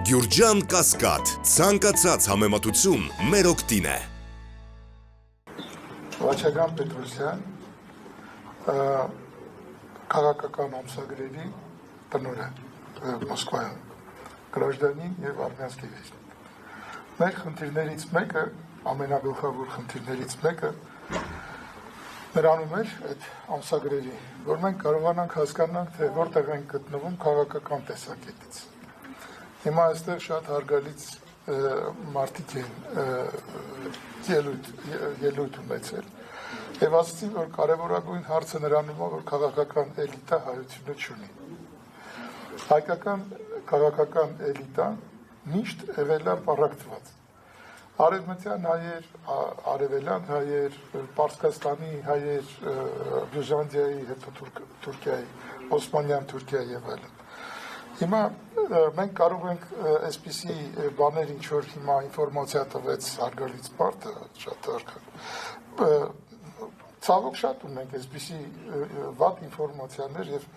Գյուրջան Կասկադ, ցանկացած համեմատություն մեր օգտին է։ Վաչագան Պետրոսյան, քաղաքական ամսագրերի տնօրեն Մոսկվայում, գրաժդանին եւ արմենսկի վեզնիկ։ Մեր խնդիրներից մեկը, ամենագլխավոր խնդիրներից մեկը նրանում էր այդ ամսագրերի, որ մենք կարողանանք հասկանանք, թե որտեղ ենք գտնվում քաղաքական տեսակետից։ Հիմա այստեղ շատ հարգալից մարդիկ են ելույթ ունեցել եւ ասացին, որ կարեւորագույն հարցը նրանում է, որ քաղաքական էլիտա հայությունը չունի։ Հայկական քաղաքական էլիտան միշտ եղել է պառակտված։ Արևմտյան հայեր, արևելյան հայեր, Պարսկաստանի հայեր, Բյուզանդիայի, հետո Թուրքիայի, Օսմանյան Թուրքիայի եւ այլն։ Հիմա մենք կարող ենք այսպիսի բաներ, ինչ որ հիմա ինֆորմացիա տվեց հարգալից մարդը, շատ հարգալ։ Ցավոք շատ ունենք այսպիսի վատ ինֆորմացիաներ եւ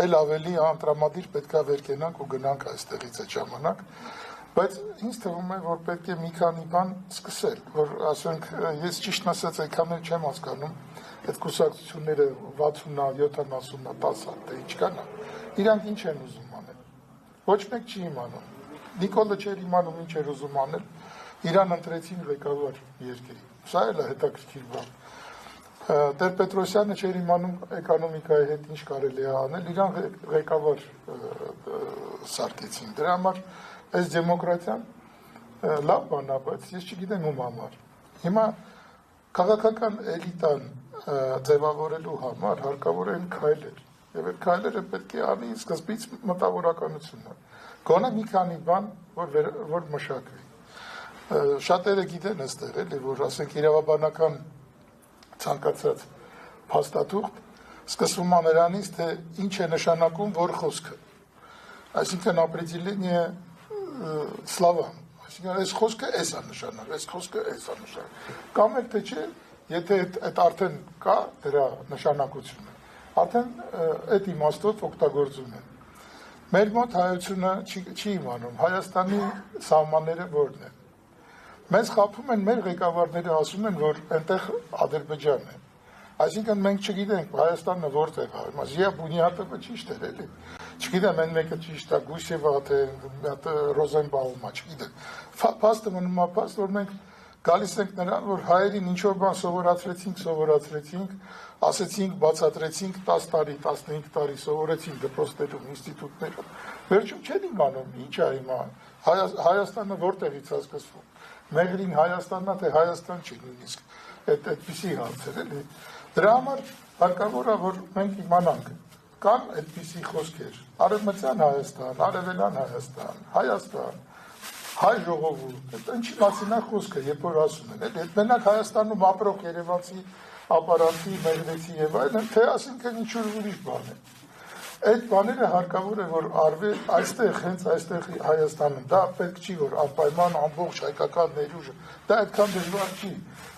այլ ավելի անտրամադիր պետքա վեր կենանք ու գնանք այստեղից այդ ժամանակ, բայց ինձ թվում է, որ պետք է մի քանի բան սկսել, որ ասենք, ես ճիշտ ասած այնքան չեմ հասկանում, այդ կուսակցությունները 60-ա, 70-ա, 10-ա, թե ինչ կանա, իրանք ինչ են ուզում անել։ Ոչ մեկ չի իմանում։ Նիկոլը չէր իմանում ինչ էր ուզում անել, իրան ընտրեցին ղեկավար երկրի։ Սա էլ է հետաքրքիր բան։ Տեր-Պետրոսյանը չէր իմանում էկոնոմիկայի հետ ինչ կարելի է անել, իրան ղեկավար սարքեցին։ Դրա համար այս դեմոկրատիան լավ բան է, բայց ես չգիտեմ ում համար։ Հիմա քաղաքական էլիտան ձևավորելու համար հարկավոր են քայլեր։ Եվ այդ քայլերը պետք է անի սկզբից մտավորականությունը։ Գոնե մի քանի բան, որ մշակվի։ Շատերը գիտեն այստեղ, էլի, որ ասենք իրավաբանական ցանկացած փաստաթուղթ սկսվում է նրանից, թե ինչ է նշանակում որ խոսքը։ Այսինքն определение слова։ Այսինքն այս խոսքը էս է նշանակում, այս խոսքը էս է նշանակում։ Կամ էլ թե չէ, եթե այդ արդեն կա դրա նշանակությունը, արդեն այդ իմաստով օգտագործում են։ Մեր մոտ հայությունը չի իմանում, Հայաստանի սահմանները որն են։ Մեզ խաբում են մեր ղեկավարները, ասում են, որ այնտեղ Ադրբեջանն է։ Այսինքն մենք չգիտենք Հայաստանը որտեղ է, հիմա Զիա Բունյատովը ճիշտ էր, էլի։ Չգիտեմ, այն մեկը ճիշտ է, Գուսևա թե Ռոզենբաումա, չգիտեմ։ Փաստը մնում է փաստ, որ մենք գալիս ենք նրան, որ հայերին ինչ-որ բան սովորացրեցինք, ասեցինք, բացատրեցինք 10 տարի, 15 տարի սովորեցինք դպրոցներում, ինստիտուտներում, վերջում չեն իմանում, ինչ է հիմա, Հայաստանը որտեղից է սկսվում, Մեղրին Հայաստանն է, թե Հայաստան չի նույնիսկ, այդպիսի հարցեր էլի, դրա համար հարկավոր է, որ մենք իմանանք, կան այդպիսի խոսքեր, Արևմտյան Հայաստան, Արևելյան Հայաստան, հայ ժողովուրդ, ինչի մասին է խոսքը, երբ որ ասում են, այդ մենակ Հայաստանում ապրող երևանցի ապարանտի, մեղրեցի եւ այլն, թե ասինքն ինչ-որ ուրիշ բան է։ Այդ բաները հարկավոր է, որ արվի այստեղ, հենց այստեղ Հայաստանում, դա պետք չի, որ անպայման ամբողջ հայկական ներուժը, դա այդքան դժվար չի,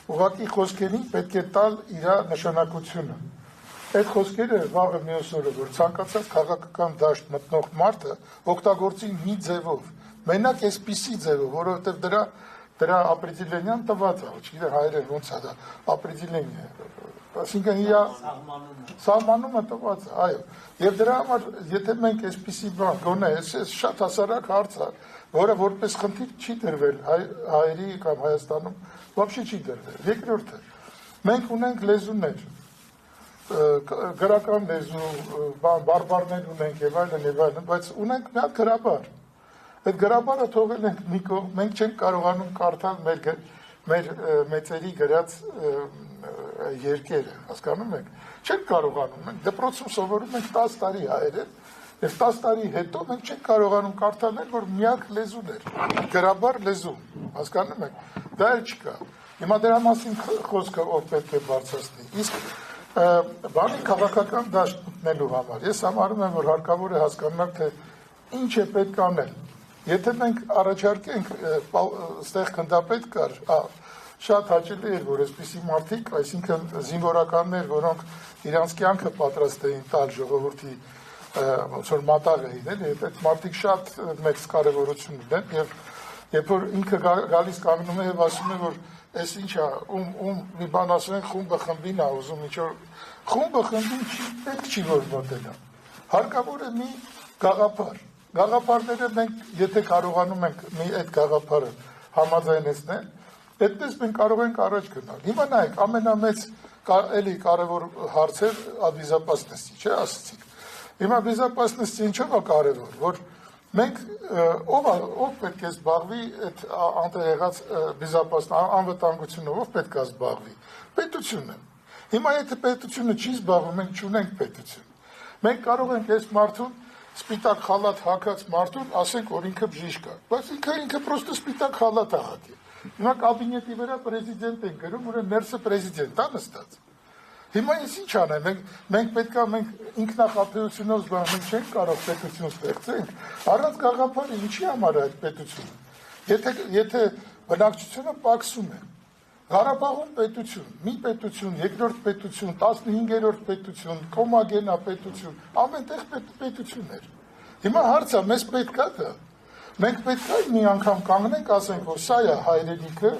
ուղղակի խոսքերին պետք է տալ իր նշանակությունը։ Այդ խոսքերը վաղը մյուս օրը, որ ցանկացած քաղաքական դաշտ մտնող մարդը օգտագործի մի ձևով, մենակ այսպիսի ձևով, որովհետև դրա определениան տված է, չգիտեմ հայերեն ոնց է դա определение, այսինքն իր սահմանումը տված է, այո, եւ դրա համար եթե մենք այսպիսի բան գոնե, այս շատ հասարակ հարց է, որը որպես խնդիր չի դրվել հայերի կամ Հայաստանում, вообще չի դրվել։ Երկրորդը, մենք ունենք լեզուներ, գրական լեզու, բարբառներ ունենք եւ այլն, բայց ունենք մի հատ գրաբար։ Այդ գրաբարը թողել ենք մի կողմ, մենք չենք կարողանում կարդալ մեր մեծերի գրած երկերը, հասկանում եք, չենք կարողանում, մենք դպրոցում սովորում ենք 10 տարի հայերեն, եւ 10 տարի հետո մենք չենք կարողանում կարդալ, որ միակ լեզուն էր, գրաբար լեզու, հասկանում եք, դա էլ չկա։ Հիմա դրա մասին խոսքը ով պետք է բարձրացնի, իսկ բանի քաղաքական դաշտ մտնելու համար, ես համարում եմ, որ հարկավոր է հասկանալ, թե ինչ է պետք անել։ Եթե մենք առաջարկենք, ստեղ քննադատ կար, շատ հաճելի էր, որ այսպիսի մարդիկ, այսինքն զինվորականներ, որոնք իրանց կյանքը պատրաստ էին տալ ժողովրդի ոնց որ մատաղ էին, էլի, այդ մարդիկ շատ մեծ կարևորություն ունեն եւ երբ որ ինքը գալիս կանգնում է եւ ասում է որ այս ինչա ում մի բան ասում են խումբը խմբին է ուզում ինչ որ խումբը խմբին պետք չի որ մոտենա հարկավոր է մի գաղափարները մենք եթե կարողանում ենք մի այդ գաղափարը համաձայնեցնել այդպես մենք կարող ենք առաջ գնալ հիմա նայեք ամենամեծ էլի կարևոր հարցեր բիզապասնեսի չէ ասեցիք հիմա բիզապասնեսի ինչով է կարևոր որ մենք ով պետք է զբաղվի այդ անտեղ եղած անվտանգությունով ով պետք է զբաղվի պետությունը հիմա եթե պետությունը չի զբաղվում մենք չունենք պետություն մենք կարող ենք այս մարդուն սպիտակ խալաթ հագած մարդուն ասենք որ ինքը բժիշկ է բայց ինքը պրոստը սպիտակ խալաթ է հագել հիմա կաբինետի վրա պրեզիդենտ են գրում որ ներսը պրեզիդենտ է նստած հիմա ես ինչ անեմ մենք պետք է ինքնախապեյությունով զբաղվում չենք կարող պետություն ստեղծենք առանց գաղափարի ինչի համար է այդ պետությունը եթե բնակչությունը պակսում է Ղարաբաղում պետություն մի պետություն երկրորդ պետություն 15-րդ պետություն կոմագենա պետություն ամենտեղ պետություններ հիմա հարցը մեզ պետք է դա մենք պետք է մի անգամ կանգնենք ասենք որ սա է հայրենիքը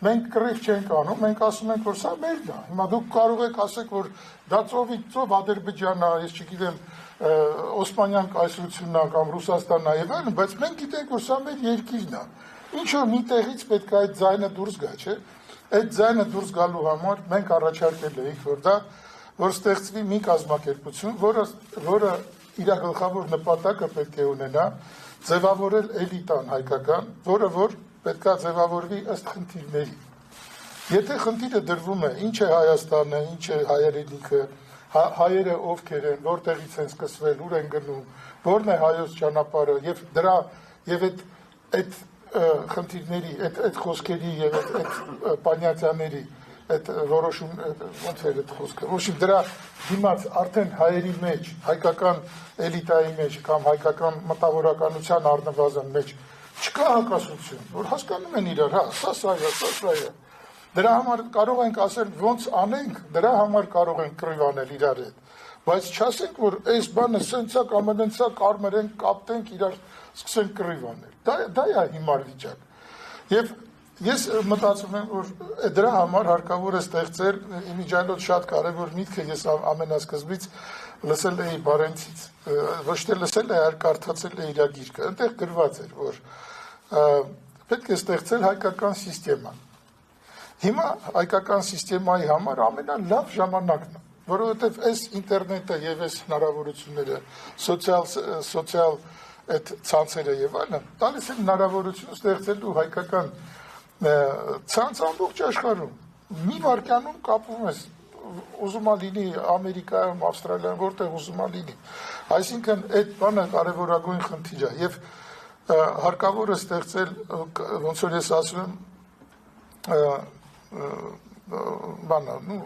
մենք կռիվ չենք անում, մենք ասում ենք, որ սա մերն է։ Հիմա դուք կարող եք ասեք, որ դա ծով Ադրբեջանն է, ես չգիտեմ, Օսմանյան կայսրությունն է կամ Ռուսաստանն է եւ այլն, բայց մենք գիտենք, որ սա մեր երկիրն է։ Ինչ որ մի տեղից պետք է այդ ձայնը դուրս գա, չէ՞։ Այդ ձայնը դուրս գալու համար մենք առաջարկել էինք, որ ստեղծվի մի կազմակերպություն, որը իր գլխավոր նպատակը պետք է ունենա ձևավորել էլիտան հայկական, որը որ պետք է ձևավորվի ըստ խնդիրների։ Եթե խնդիրը դրվում է, ինչ է Հայաստանը, ինչ է հայրենիքը, հայերը ովքեր են, որտեղից են սկսվել, ուր են գնում, որն է հայոց ճանապարհը եւ այդ խնդիրների, այդ խոսքերի եւ այդ պանյացյաների, այդ որոշում ոնց է այդ խոսքը։ Ոչինչ դրա դիմաց արդեն հայերի մեջ, հայկական էլիտայի մեջ կամ հայկական մտավորականության առնվազն մեջ չկա հակասություն, որ հասկանում են իրար, հա, սա է։ Դրա համար կարող ենք ասել ոնց անենք, դրա համար կարող ենք կռիվ անել իրար հետ, բայց չասենք, որ այս բանը սենցա կամ այնցա կարմրենք, կապտենք իրար, սկսենք կռիվ անել։ Դա է հիմար վիճակ։ Եվ ես մտածում եմ, որ դրա համար հարկավոր է ստեղծել իմիջիայլոց շատ կարևոր միտքը ես ամենասկզբից լսել էի Բարենցից, ոչ թե լսել է, այլ կարդացել է իր գիրքը։ Այնտեղ գրված էր, որ պետք է ստեղծել հայկական սիստեմա։ Հիմա հայկական սիստեմայի համար ամենալավ ժամանակն է, որովհետև այս ինտերնետը եւ այս հնարավորությունները, սոցիալ այդ ցանցերը եւ այլն, տալիս են հնարավորություն ստեղծելու հայկական ցանց ամբողջ աշխարհում։ Մի վայրկյանում կապվում ես ուզում է լինի Ամերիկայում, Ավստրալիայում, որտեղ ուզում է լինի։ Այսինքն այդ բանը կարևորագույն խնդիր է եւ հարկավոր է ստեղծել ոնց որ ես ասում եմ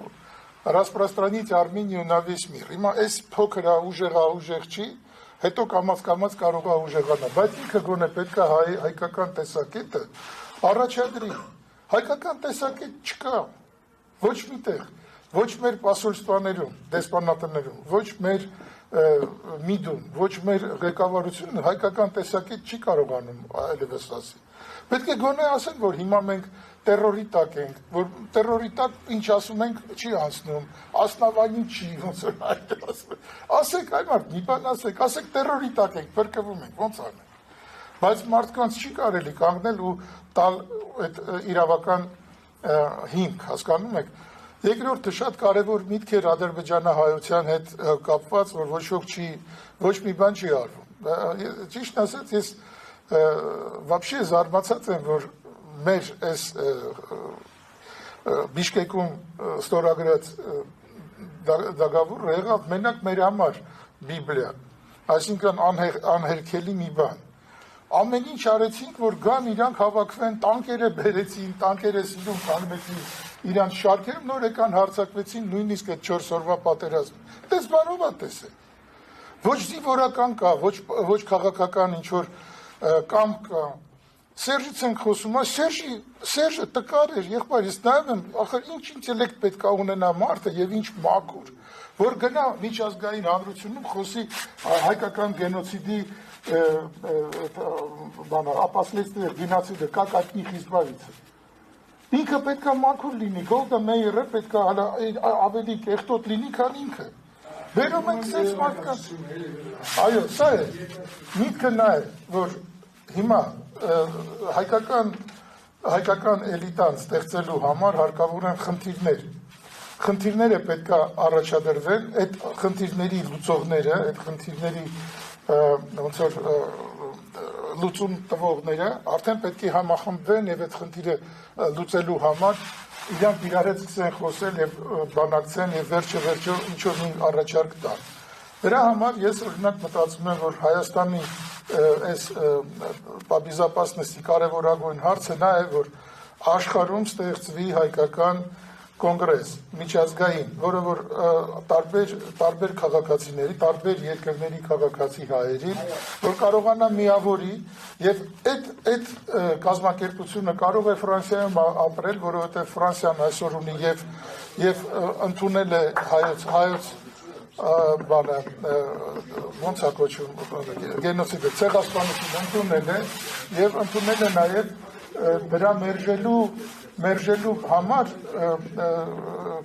распространить Армению на весь мир։ Հիմա այս փոքր ուժեղ չի, հետո կամաց կարող է ուժեղանալ, բայց ինքը գոնե պետք է հայկական տեսակետը առաջադրի։ Հայկական տեսակետ չկա ոչ միտեղ, ոչ մեր պասոլստվաներում, դեսպանատներում, ոչ մեր միդում, ոչ մեր ղեկավարությունը հայկական տեսակետ չի կարողանում այլևս ասել։ Պետք է գոնե ասենք, որ հիմա մենք terrorի տակ ենք, որ terrorի տակ ինչ ասում ենք չի անցնում, ասնավային չի, ոնց որ այդպես ասում։ Ասեք այ մարդ, մի բան ասեք terrorի տակ ենք, փրկվում ենք, ոնց անենք։ Բայց մարդկանց չի կարելի կանգնել ու տալ այդ իրավական հիմք, հասկանում եք։ Երկրորդը շատ կարևոր միտք էր ադրբեջանահայության հետ կապված, որ ոչ մի բան չի արվում։ Ճիշտ ասած, ես вообще զարմացած եմ, որ մեր այս Բիշկեկում ստորագրած դագավուրը եղավ մենակ մեր համար Բիբլիա, այսինքն անհերքելի մի բան։ Ամեն ինչ արեցինք, որ գան իրանք հավաքվեն, տանկերը բերեցին, տանկերը սիրուն կանգնեցին իրանք շարքերում, նոր եկան հարձակվեցին նույնիսկ այդ 4 օրվա պատերազմ։ Դες բանով է տեսել։ Ոչ զինվորական կա, ոչ քաղաքական ինչ որ կամք կա, Սերժից ենք խոսում, Սերժը տկար էր, եղբայր, ես նայում եմ, ախր ինչ ինտելեկտ պետք է ունենա մարդը եւ ինչ մաքուր, որ գնա միջազգային հանրությունում խոսի հայկական գենոցիդի опосредствия геноцида, как от них избавиться. Ինքը պետք է մաքուր լինի, Գոլդա Մեյերը պետք է ավելի կեղտոտ լինի, քան ինքը։ Վերում ենք սենց մարդկանց։ Այո, սա է։ Միտքը նա է, որ հիմա հայկական էլիտան ստեղծելու համար հարկավոր են խնդիրներ։ Խնդիրները պետք է առաջադրվեն, այդ խնդիրների լուծողները, այդ խնդիրների ոնց որ լուծում տվողները արդեն պետք է համախմբվեն եւ այդ խնդիրը լուծելու համար իրանք իրար հետ սկսեն խոսել եւ բանակցեն եւ վերջը ինչ որ մի առաջարկ տան։ Դրա համար ես օրինակ մտածում եմ, որ Հայաստանի այս безопасности կարևորագույն հարցը նա է, որ աշխարհում ստեղծվի հայկական կոնգրես, միջազգային, որը որ տարբեր քաղաքացիների, տարբեր երկրների քաղաքացի հայերի, որ կարողանա միավորի եւ այդ կազմակերպությունը կարող է Ֆրանսիայում ապրել, որովհետեւ Ֆրանսիան այսօր ունի եւ ընդունել է հայոց բանը ոնց է կոչվում գենոսիդը ցեղասպանություն ընդունել է եւ ընդունել է նաեւ դրա մերժելու համար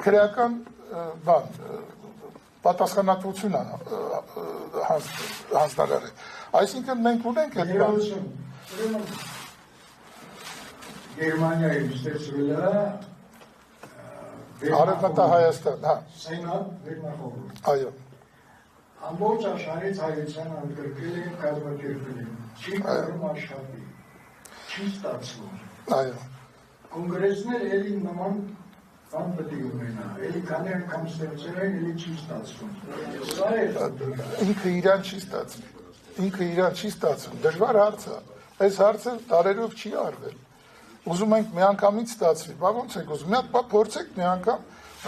քրեական բան պատասխանատվություն հանձնարարել։ Այսինքն մենք ունենք այդ բանը։ Գերմանիայում ստեղծվել է Արևմտահայաստան, հա։ Սենատ վերնախորհուրդ։ Այո։ Ամբողջ աշխարհից հայության ընդգրկել են, կազմակերպել են։ Չի կարող աշխատի։ Չի ստացվում։ Այո։ Կոնգրեսներ էլի նման բան պետք է ունենա, էլի քանի անգամ ստեղծել են, էլի չի ստացվում։ Սա է ինքը իրան չի ստացվում, դժվար հարց է, այս հարցը տարերով չի արվել, ուզում ենք միանգամից ստացվի, բա ոնց եք ուզում, մի հատ փորձեք մի անգամ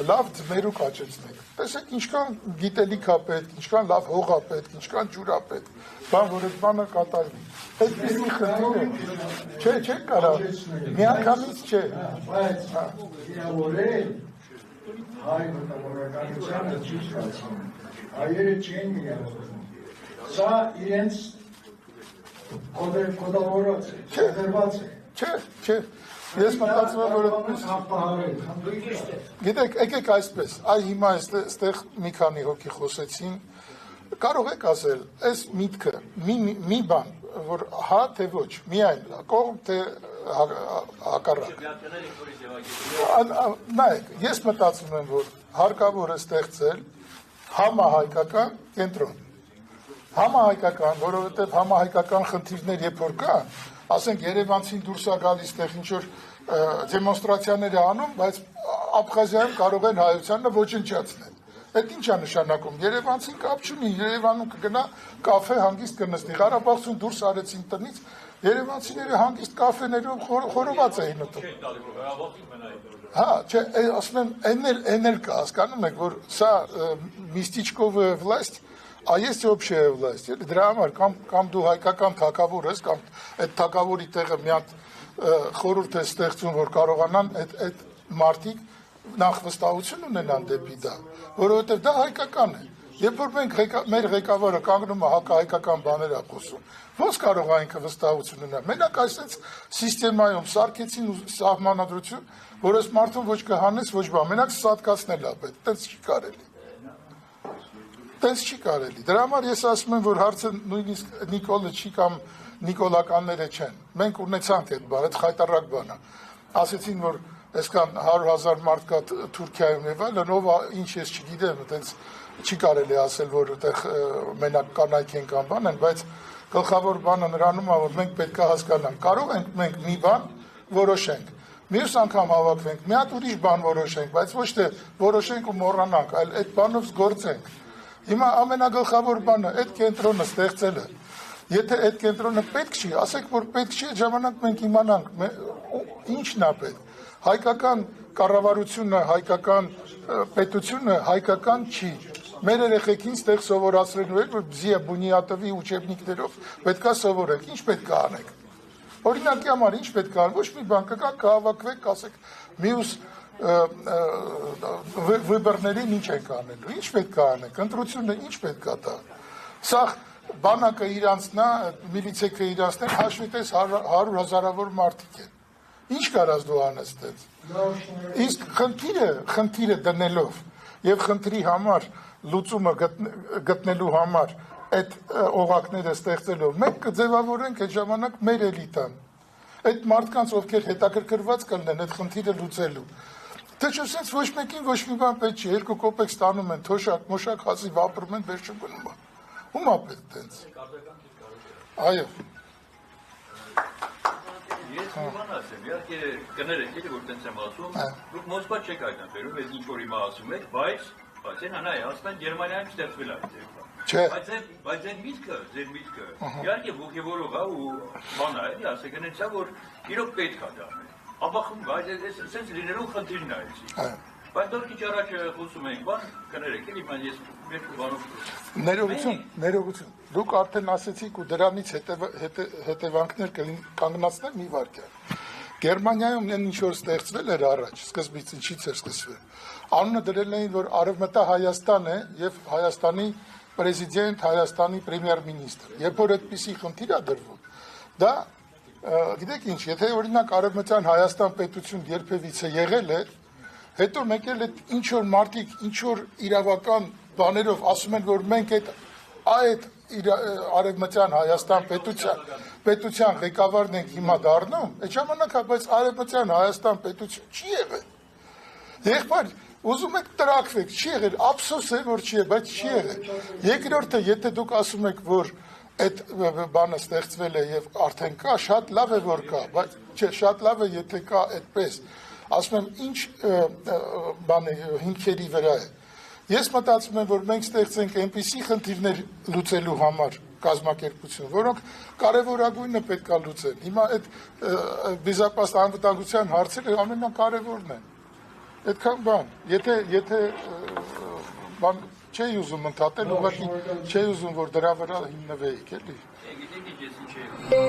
լավ ձմերուկ աճեցնեք, տեսեք ինչքան գիտելիք է պետք, ինչքան լավ հող է պետք, ինչքան ջուր է պետք, բան որ այդ բանը կատարվի, այդպիսի խնդիր է, չէ կարող, միանգամից չէ, բայց իրավորել հայ մտավորականությանը չի ստացվում, հայերը չեն միավորվում, սա իրենց կոդավորած է, կոդերված է, չէ, ես մտածում եմ, որ գիտեք, եկեք այսպես, այ հիմա այստեղ մի քանի հոգի խոսեցին, կարող եք ասել, այս միտքը, մի բան, որ հա թե ոչ, միայն կողմ թե հակառակ։ Նայեք, ես մտածում եմ, որ հարկավոր է ստեղծել համահայկական կենտրոն։ Համահայկական, որովհետև համահայկական խնդիրներ երբ որ կան, ասենք Երևանցին դուրս է գալիս տեղ ինչ որ դեմոնստրացիաներ է անում, բայց Աբխազիայում կարող են հայությանը ոչնչացնել։ Այդ ինչ է նշանակում։ Երևանցին կապ չունի, Երևանում կգնա կաֆե հանգիստ կնստի։ Ղարաբաղցուն դուրս արեցին տնից, երևանցիները հանգիստ կաֆեներում խորոված էին ուտում։ Հա, չէ, ասում եմ, էն էլ կա, հասկանում եք, որ սա միստիչկովը власть А есть общая власть, դրա համար կամ դու հայկական թագավոր ես, կամ այդ թագավորի տեղը մի հատ խորհուրդ է ստեղծում, որ կարողանան այդ մարդիկ նախ վստահություն ունենան դեպի դա, որովհետև դա հայկական է։ Երբ որ մենք մեր ղեկավարը կանգնում է հակահայկական բաներ է խոսում, ոնց կարող է ինքը վստահություն ունենալ։ Մենակ այսպես սիստեմայում սարքեցին սահմանադրություն, որ այս մարդուն ոչ կհանես, ոչ բան, մենակ սատկացնել է պետք, տենց չի կարելի։ Տենց չի կարելի։ Դրա համար ես ասում եմ, որ հարցը նույնիսկ Նիկոլը չի կամ նիկոլականները չեն։ Մենք ունեցանք այդ բան, այդ խայտարակ բանը։ Ասեցին, որ այսքան 100,000 մարդ կա Թուրքիայում եւ այլն, ով ինչ ես չգիտեմ, այտենց չի կարելի ասել, որ այդտեղ մենակ կանայք են կամ բան են, բայց գլխավոր բանը նրանում է, որ մենք պետք է հասկանանք։ Կարող ենք մենք մի բան որոշենք։ Մյուս անգամ հավաքվենք, մի հատ ուրիշ բան որոշենք, բայց ոչ թե որոշենք ու մոռանանք, այլ այդ բանով զգործենք։ Հիմա ամենագլխավոր բանը այդ կենտրոնը ստեղծելը։ Եթե այդ կենտրոնը պետք չի, ասեք որ պետք չի, այդ ժամանակ մենք իմանանք ինչն է պետք։ Հայկական կառավարությունը, հայկական պետությունը հայկական չի։ Մեր երեխեքին ստեղ սովորացրելու են, որ բզիա բունիատովի ուչեբնիկներով պետքա սովորենք։ Ինչ պետք է անենք։ Օրինակի համար ինչ պետք է ան, ոչ մի բան կգա, կհավաքվեք, ասեք, մյուս վիբերներին ինչ ենք անելու, ինչ պետք է անենք, ընտրությունը ինչ պետք է տա։ Սա բանակը իրանցնա, միլիցեքը իրանցնեն, հաշվի տես 100 հազարավոր մարդիկ են։ Ինչ կարաս դու անես տենց։ Իսկ խնդիրը դնելով եւ խնդրի համար լուծումը գտնելու համար այդ օղակները ստեղծելով մենք կձևավորենք այդ ժամանակ մեր էլիտան։ Այդ մարդկանց ովքեր հետաքրքրված կլինեն այդ խնդիրը լուծելու։ Թե չսենց ոչ մեկին ոչ մի բան պետք չի, 2 կոպեկ ստանում են, թոշակ, մոշակ հացի վապրում են, վերջը գնում են։ Ում է պետք տենց։ Այո։ Ես իման ասեմ, իհարկե կներեք, էլի որ տենց եմ ասում, դուք Մոսկվա չեք այդնաբերում, ես ինչ-որ հիմա ասում եք, բայց այն անայ, ասում են Գերմանիայում ստեղծվել է Չէ։ Բայց ձեր միտքը, իհարկե ոգևորող է ու բան է, էլի ասեք, այնեցա, որ իրոք պետք է դառնել։ Աբախում, բայց այսպես լինելու խնդիրն է այցի։ Բայց դուք քիչ առաջ խոսում էինք, բան կներեք, էլի ման ես մեր բանով Ներողություն։ Դուք արդեն ասեցիք ու դրանից հետևանքներ կանգնացնել մի վարքյան։ Գերմանիայում այն ինչ որ ստեղծվել էր առաջ, սկզբից ինչից էր սկսվել։ Անունը դրել էին, որ Արևմտահայաստան է եւ Հայաստանի պրեզիդենտ, Հայաստանի պրեմիեր-մինիստրը։ Երբ որ այդպիսի խնդիր է դրվում, դա գիտեք ինչ, եթե օրինակ Արևմտյան Հայաստան պետություն երբևիցե եղել է, հետո մեկ էլ ինչ որ մարդիկ, ինչ որ իրավական բաներով ասում են, որ մենք այդ Արևմտյան Հայաստան պետության ղեկավարն ենք հիմա դառնում, այդ ժամանակ բայց Արևմտյան Հայաստան պետություն չի եղել։ Եղբայր, ուզում եք տրակվեք, չի եղել, ափսոս է, որ չի եղել, բայց չի եղել։ Երկրորդը, եթե դուք ասում եք, որ այդ բանը ստեղծվել է եւ արդեն կա, շատ լավ է որ կա, բայց չէ, շատ լավ է, եթե կա այդպես։ Ասում եմ, ինչ բան է հիմքերի վրա է։ Ես մտածում եմ, որ մենք ստեղծենք այնպիսի խնդիրներ լուծելու համար կազմակերպություն, որոնք կարևորագույնը պետք է լուծեն։ Հիմա այդ բիզապաստ անվտանգության հարցերը ամենակարևորն են։ Այդքան բան, եթե բան չէի ուզում ընդհատել, ուղղակի չէի ուզում, որ դրա վրա հիմնվեիք, էլի։ Գիտեք ինչ ես ինչ է